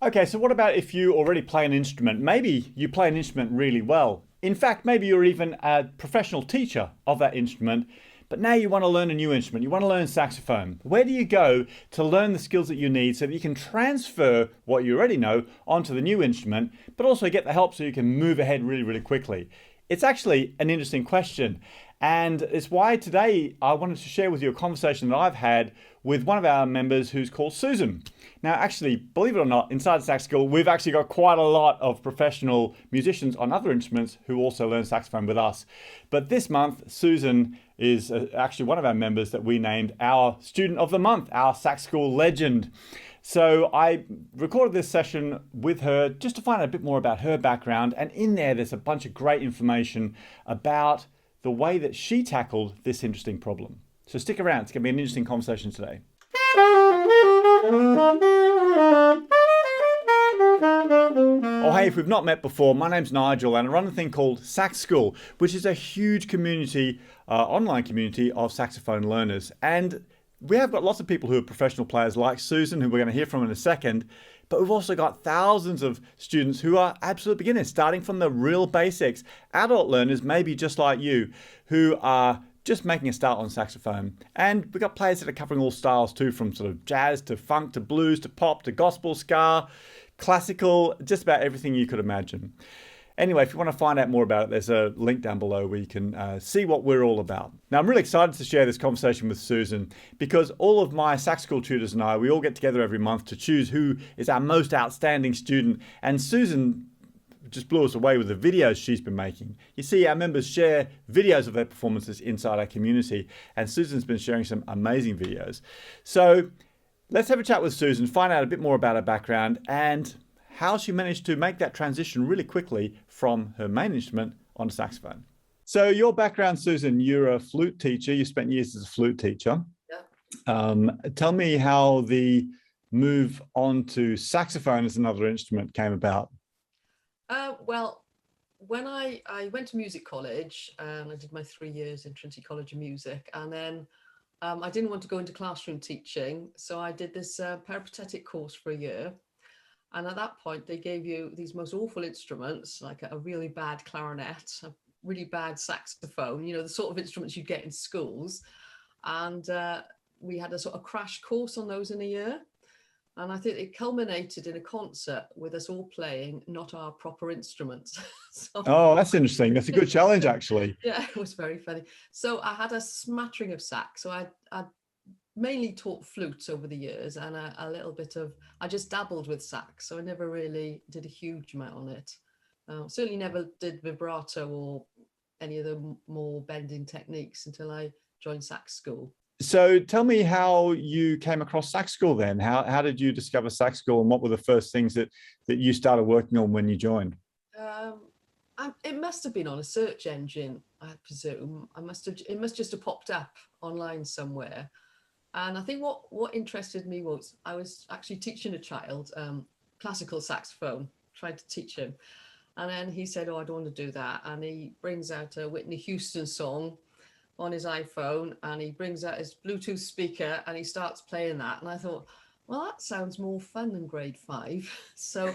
Okay, so what about if you already play an instrument? Maybe you play an instrument really well. In fact, maybe you're even a professional teacher of that instrument, but now you want to learn a new instrument. You want to learn saxophone. Where do you go to learn the skills that you need so that you can transfer what you already know onto the new instrument, but also get the help so you can move ahead really, really quickly? It's actually an interesting question. And it's why today I wanted to share with you a conversation that I've had with one of our members who's called Susan. Now, actually, believe it or not, inside Sax School, we've actually got quite a lot of professional musicians on other instruments who also learn saxophone with us. But this month, Susan is actually one of our members that we named our Student of the Month, our Sax School legend. So I recorded this session with her just to find out a bit more about her background. And in there's a bunch of great information about the way that she tackled this interesting problem. So stick around, it's going to be an interesting conversation today. Oh, hey, if we've not met before, my name's Nigel and I run a thing called Sax School, which is a huge community, online community of saxophone learners. And we have got lots of people who are professional players like Susan, who we're going to hear from in a second. But we've also got thousands of students who are absolute beginners, starting from the real basics. Adult learners, maybe just like you, who are just making a start on saxophone. And we've got players that are covering all styles too, from sort of jazz to funk to blues to pop to gospel, ska, classical, just about everything you could imagine. Anyway, if you want to find out more about it, there's a link down below where you can see what we're all about. Now, I'm really excited to share this conversation with Susan because all of my Sax School tutors and I, we all get together every month to choose who is our most outstanding student. And Susan just blew us away with the videos she's been making. You see, our members share videos of their performances inside our community, and Susan's been sharing some amazing videos. So let's have a chat with Susan, find out a bit more about her background and how she managed to make that transition really quickly from her main instrument onto saxophone. So your background, Susan, you're a flute teacher. You spent years as a flute teacher. Yeah. Tell me how the move on to saxophone as another instrument came about. Well, when I went to music college and I did my 3 years in Trinity College of Music, and then I didn't want to go into classroom teaching, so I did this peripatetic course for a year. And at that point, they gave you these most awful instruments, like a really bad clarinet, a really bad saxophone, the sort of instruments you get in schools. And we had a sort of crash course on those in a year. And I think it culminated in a concert with us all playing not our proper instruments. Oh, that's interesting. That's a good challenge, actually. Yeah, it was very funny. So I had a smattering of sax. So I mainly taught flutes over the years and a little bit of, I just dabbled with sax. So I never really did a huge amount on it. Certainly never did vibrato or any of the more bending techniques until I joined Sax School. So tell me how you came across Sax School then. How did you discover Sax School and what were the first things that you started working on when you joined? It must have been on a search engine, I presume. It must just have popped up online somewhere. And I think what interested me was I was actually teaching a child classical saxophone, trying to teach him. And then he said, oh, I don't want to do that. And he brings out a Whitney Houston song on his iPhone and he brings out his Bluetooth speaker and he starts playing that. And I thought, well, that sounds more fun than grade 5. So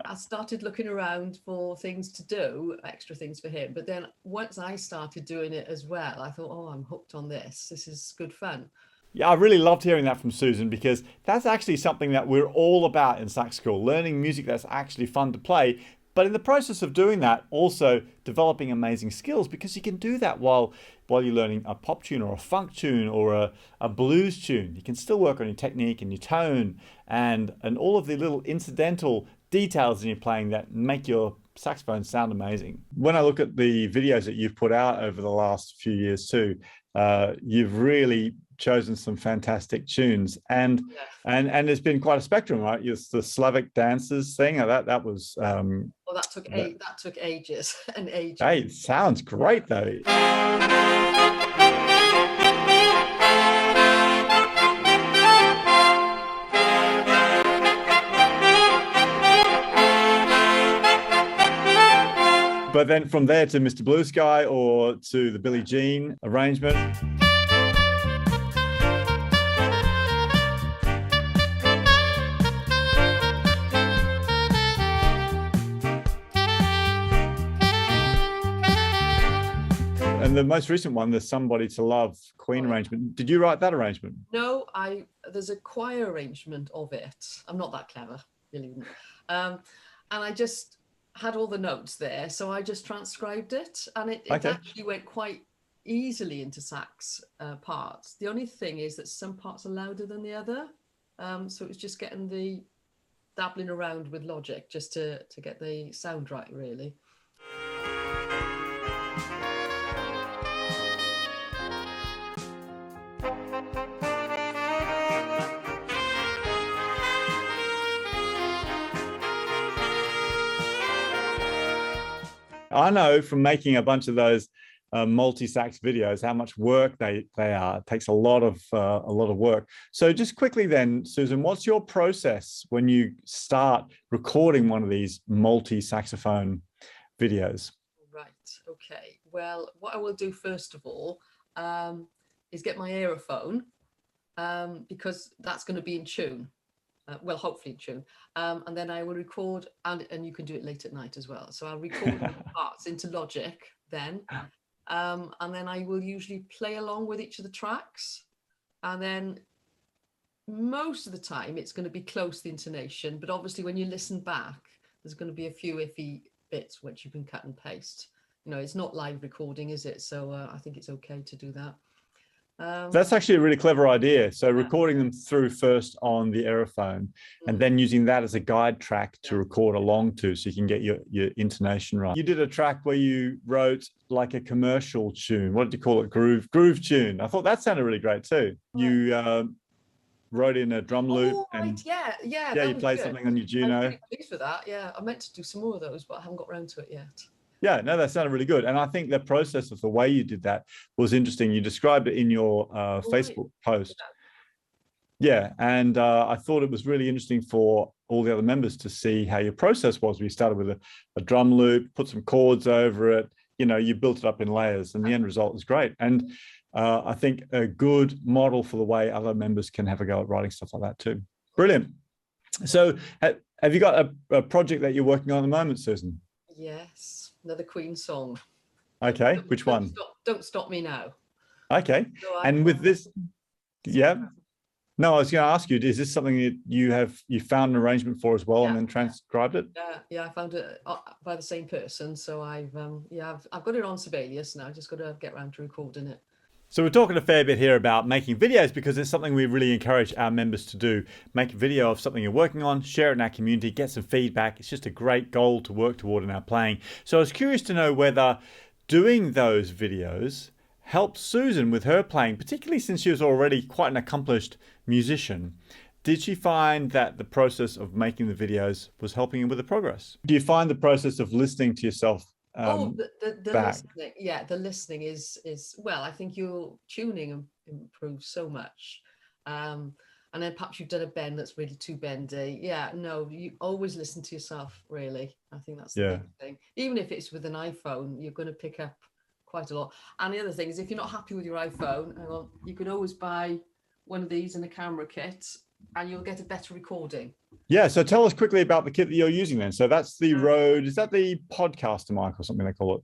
I started looking around for things to do, extra things for him. But then once I started doing it as well, I thought, oh, I'm hooked on this. This is good fun. Yeah, I really loved hearing that from Susan because that's actually something that we're all about in Sax School, learning music that's actually fun to play. But in the process of doing that, also developing amazing skills because you can do that while you're learning a pop tune or a funk tune or a blues tune. You can still work on your technique and your tone and all of the little incidental details in your playing that make your saxophone sound amazing. When I look at the videos that you've put out over the last few years too, you've really chosen some fantastic tunes and there's been quite a spectrum, right? It's the Slavic dances thing that was well, that took ages and ages. Hey, it sounds great though. But then from there to Mr. Blue Sky or to the Billie Jean arrangement. And the most recent one, the Somebody to Love Queen arrangement. Did you write that arrangement? No, there's a choir arrangement of it. I'm not that clever, really. And I just had all the notes there, so I just transcribed it, and it actually went quite easily into sax parts. The only thing is that some parts are louder than the other, so it was just getting the dabbling around with Logic just to get the sound right, really. I know from making a bunch of those multi-sax videos how much work they are. It takes a lot of work. So just quickly then, Susan, what's your process when you start recording one of these multi-saxophone videos? Right. Okay. Well, what I will do first of all is get my aerophone, because that's going to be in tune. Well, hopefully in tune. And then I will record, and you can do it late at night as well. So I'll record the parts into Logic then. And then I will usually play along with each of the tracks. And then most of the time it's going to be close to the intonation. But obviously when you listen back, there's going to be a few iffy bits which you can cut and paste. You know, it's not live recording, is it? So I think it's okay to do that. That's actually a really clever idea. So recording them through first on the aerophone and then using that as a guide track to record along to, so you can get your intonation right. You did a track where you wrote like a commercial tune. What did you call it? Groove tune. I thought that sounded really great too. You wrote in a drum loop. Oh, right. And Yeah. you played something on your Juno. I'm really pleased with that. Yeah, I meant to do some more of those, but I haven't got around to it yet. Yeah, no, that sounded really good. And I think the process of the way you did that was interesting. You described it in your Facebook post. Yeah, and I thought it was really interesting for all the other members to see how your process was. We started with a drum loop, put some chords over it, you know, you built it up in layers, and the end result is great. And I think a good model for the way other members can have a go at writing stuff like that too. Brilliant. So have you got a project that you're working on at the moment, Susan? Yes, another Queen song. Okay, which one? Don't Stop Me Now. Okay, so and with this, yeah. No, I was going to ask you, is this something that you found an arrangement for as well, and then transcribed it? Yeah, I found it by the same person. So I've got it on Sibelius now. I just got to get around to recording it. So we're talking a fair bit here about making videos, because it's something we really encourage our members to do. Make a video of something you're working on, share it in our community, get some feedback. It's just a great goal to work toward in our playing. So I was curious to know whether doing those videos helped Susan with her playing, particularly since she was already quite an accomplished musician. Did she find that the process of making the videos was helping her with the progress? Do you find the process of listening to yourself the listening, the listening is well, I think your tuning improves so much, and then perhaps you've done a bend that's really too bendy. You always listen to yourself, really. I think that's the big thing. Even if it's with an iPhone, you're going to pick up quite a lot. And the other thing is, if you're not happy with your iPhone, you can always buy one of these in a camera kit, and you'll get a better recording. Yeah, so tell us quickly about the kit that you're using then. So that's the Rode, is that the podcaster mic or something they call it?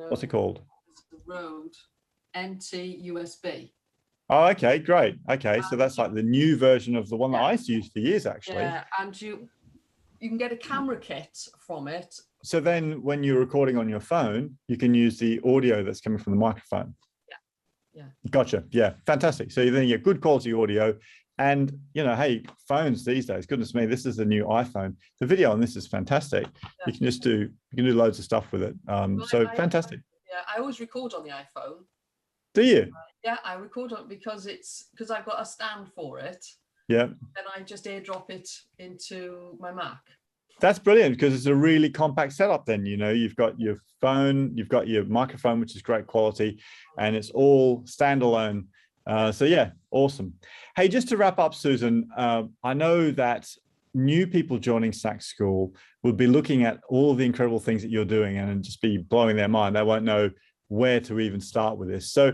What's it called? It's the Rode NT USB. Oh, okay, great. Okay, so that's like the new version of the one that I used to use for years, actually. Yeah, and you can get a camera kit from it. So then when you're recording on your phone, you can use the audio that's coming from the microphone. Yeah. Gotcha. Yeah, fantastic. So then you get good quality audio. And, you know, hey, phones these days, goodness me, this is the new iPhone. The video on this is fantastic. You can just do loads of stuff with it. Fantastic. I always record on the iPhone. Do you? Yeah, I record on it because I've got a stand for it. Yeah. Then I just airdrop it into my Mac. That's brilliant, because it's a really compact setup then. You know, you've got your phone, you've got your microphone, which is great quality, and it's all standalone. So yeah, awesome. Hey, just to wrap up, Susan, I know that new people joining Sax School would be looking at all the incredible things that you're doing and just be blowing their mind. They won't know where to even start with this. So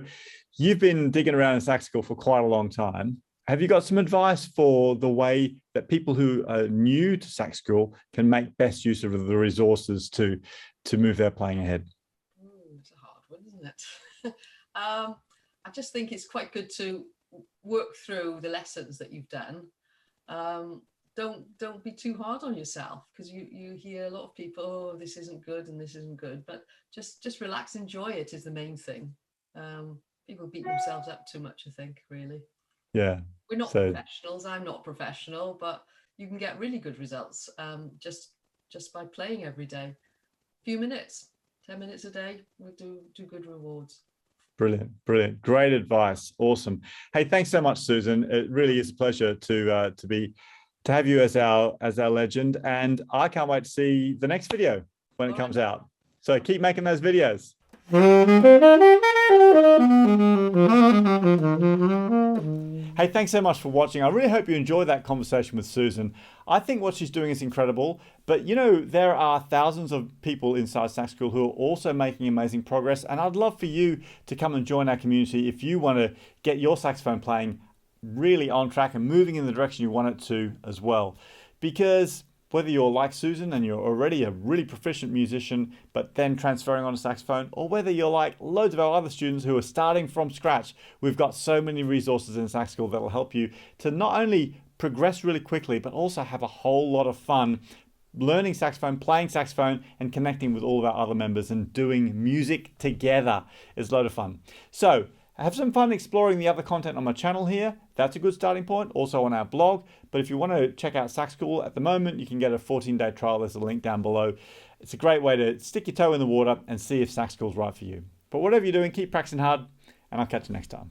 you've been digging around in Sax School for quite a long time. Have you got some advice for the way that people who are new to Sax School can make best use of the resources to move their playing ahead? It's a hard one, isn't isn't it? I just think it's quite good to work through the lessons that you've done. Don't be too hard on yourself, because you hear a lot of people, oh, this isn't good and this isn't good, but just relax, enjoy it is the main thing. People beat themselves up too much, I think, really. Yeah. We're not So professionals. I'm not professional, but you can get really good results just by playing every day. A few minutes, 10 minutes a day, we do good rewards. brilliant, brilliant, great advice, awesome. Hey, thanks so much, Susan. It really is a pleasure to have you as our legend, and I can't wait to see the next video when it comes out. So keep making those videos. Hey, thanks so much for watching. I really hope you enjoyed that conversation with Susan. I think what she's doing is incredible, but you know, there are thousands of people inside Sax School who are also making amazing progress, and I'd love for you to come and join our community if you want to get your saxophone playing really on track and moving in the direction you want it to as well. Because whether you're like Susan and you're already a really proficient musician, but then transferring on a saxophone, or whether you're like loads of our other students who are starting from scratch, we've got so many resources in Sax School that will help you to not only progress really quickly, but also have a whole lot of fun learning saxophone, playing saxophone, and connecting with all of our other members and doing music together. Is a lot of fun. So have some fun exploring the other content on my channel here. That's a good starting point. Also on our blog. But if you want to check out Sax School at the moment, you can get a 14-day trial. There's a link down below. It's a great way to stick your toe in the water and see if Sax School is right for you. But whatever you're doing, keep practicing hard, and I'll catch you next time.